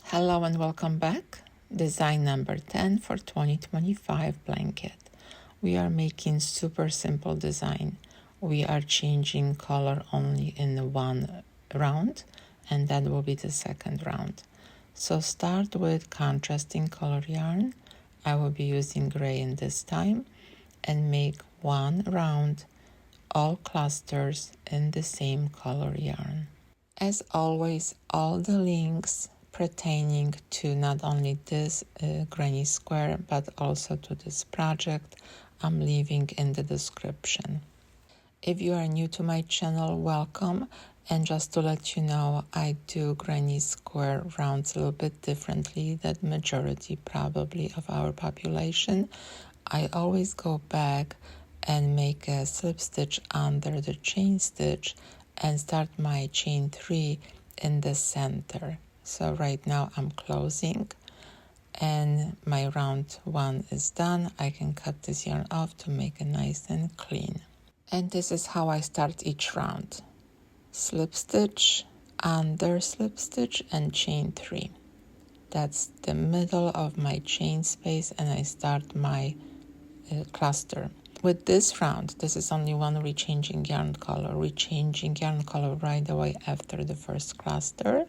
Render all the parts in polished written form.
Hello and welcome back. Design number 10 for 2025 blanket. We are making super simple design. We are changing color only in one round, and that will be the second round. So start with contrasting color yarn. I will be using gray in this time, and make one round, all clusters in the same color yarn. As always, all the links pertaining to not only this granny square but also to this project I'm leaving in the description. If you are new to my channel, welcome, and just to let you know, I do granny square rounds a little bit differently than majority probably of our population. I always go back and make a slip stitch under the chain stitch and start my chain 3 in the center. So right now I'm closing and my round 1 is done. I can cut this yarn off to make it nice and clean. And this is how I start each round. Slip stitch, under slip stitch, and chain 3. That's the middle of my chain space, and I start my cluster. With this round, this is only one rechanging yarn color. Rechanging yarn color right away after the first cluster.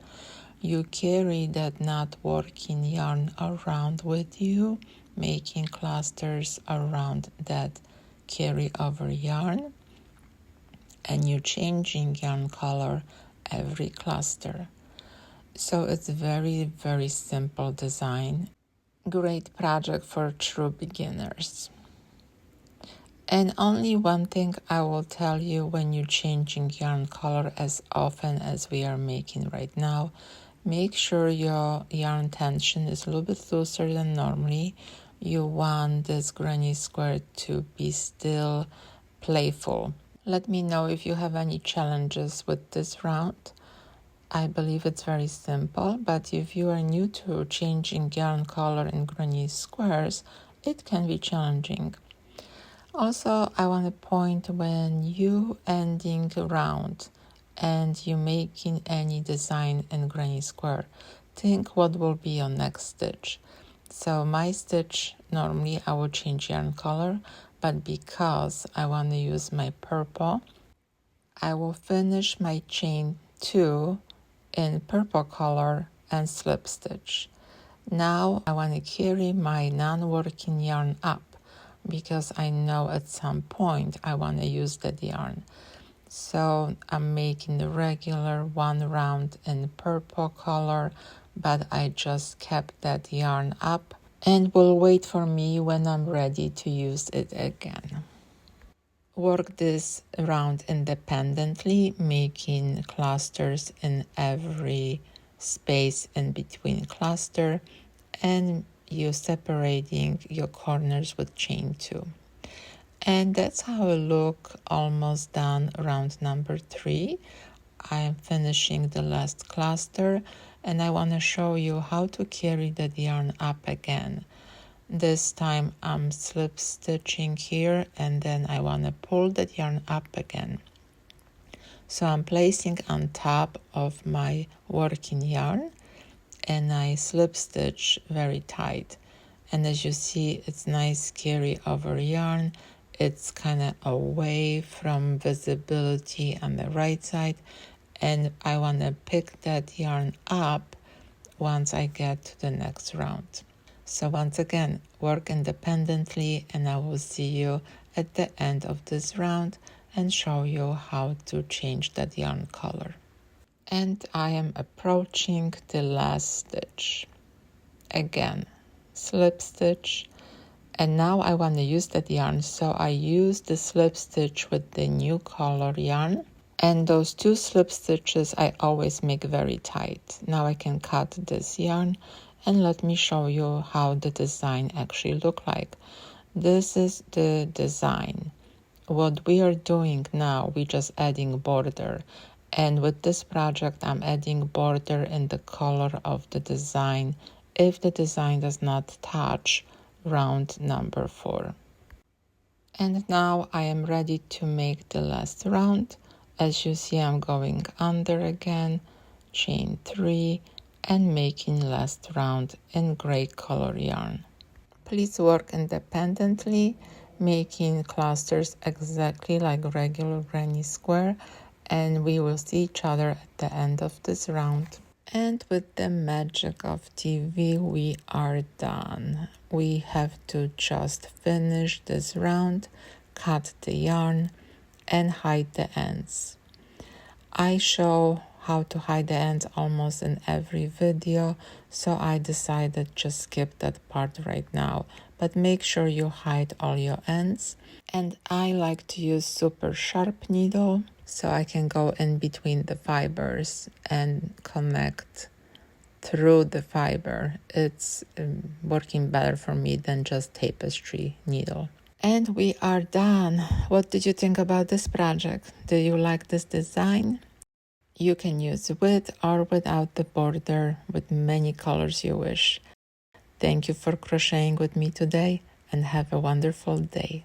You carry that not working yarn around with you, making clusters around that carry over yarn, and you're changing yarn color every cluster. So it's very, very simple design. Great project for true beginners. And only one thing I will tell you when you're changing yarn color as often as we are making right now, make sure your yarn tension is a little bit looser than normally. You want this granny square to be still playful. Let me know if you have any challenges with this round. I believe it's very simple, but if you are new to changing yarn color in granny squares, it can be challenging. Also, I want to point when you ending round and you making any design in granny square, think what will be your next stitch. So my stitch, normally I would change yarn color, but because I want to use my purple, I will finish my chain 2 in purple color and slip stitch. Now I want to carry my non-working yarn up, because I know at some point I want to use that yarn. So I'm making the regular one round in purple color, but I just kept that yarn up and will wait for me when I'm ready to use it again. Work this round independently, making clusters in every space in between cluster, and you separating your corners with chain 2. And that's how it look, almost done round number 3. I am finishing the last cluster, and I want to show you how to carry that yarn up again. This time I'm slip stitching here, and then I want to pull that yarn up again. So I'm placing on top of my working yarn, and I slip stitch very tight. And as you see, it's nice carry over yarn. It's kind of away from visibility on the right side, and I want to pick that yarn up once I get to the next round. So once again, work independently, and I will see you at the end of this round and show you how to change that yarn color. And I am approaching the last stitch. Again, slip stitch, and now I want to use that yarn, so I use the slip stitch with the new color yarn, and those 2 slip stitches I always make very tight. Now I can cut this yarn, and let me show you how the design actually look like. This is the design. What we are doing now, we just adding border. And with this project, I'm adding border in the color of the design if the design does not touch round number 4. And now I am ready to make the last round. As you see, I'm going under again, chain 3, and making last round in gray color yarn. Please work independently, making clusters exactly like regular granny square, and we will see each other at the end of this round. And with the magic of TV, we are done. We have to just finish this round, cut the yarn, and hide the ends. I show how to hide the ends almost in every video, so I decided just skip that part right now. But make sure you hide all your ends. And I like to use super sharp needle so I can go in between the fibers and connect through the fiber. It's working better for me than just tapestry needle. And we are done. What did you think about this project? Do you like this design? You can use with or without the border with many colors you wish. Thank you for crocheting with me today and have a wonderful day.